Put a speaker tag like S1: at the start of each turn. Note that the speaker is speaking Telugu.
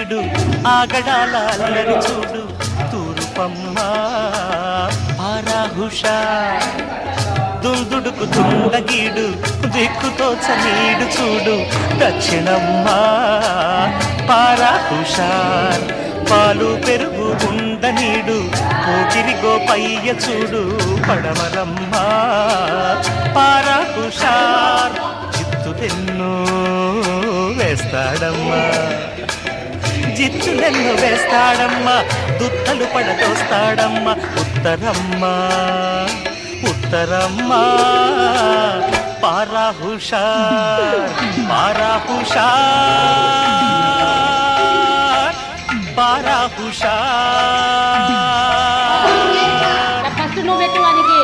S1: ఈడు ఆగడాల అల్లరి చూడు తూరుపమ్మ పారాహుషా దుందుడుకు దుండగీడు దిక్కుతో చనీడు చూడు దక్షిణమ్మ పారాహుషార్ పాలు పెరుగు ఉండనీడు పోకిరి గోపయ్య చూడు పడమరమ్మ పారాహుషార్ జిత్తులెన్నో వేస్తాడమ్మా జిత్తులెన్నో వేస్తాడమ్మా దుత్తలు పడతోస్తాడమ్మా ఉత్తరమ్మా ఉత్తరమ్మా పారాహుషార్ పారాహుషార్ పారాహుషార్
S2: ఫస్ట్ నువ్వు పెట్టు వానికి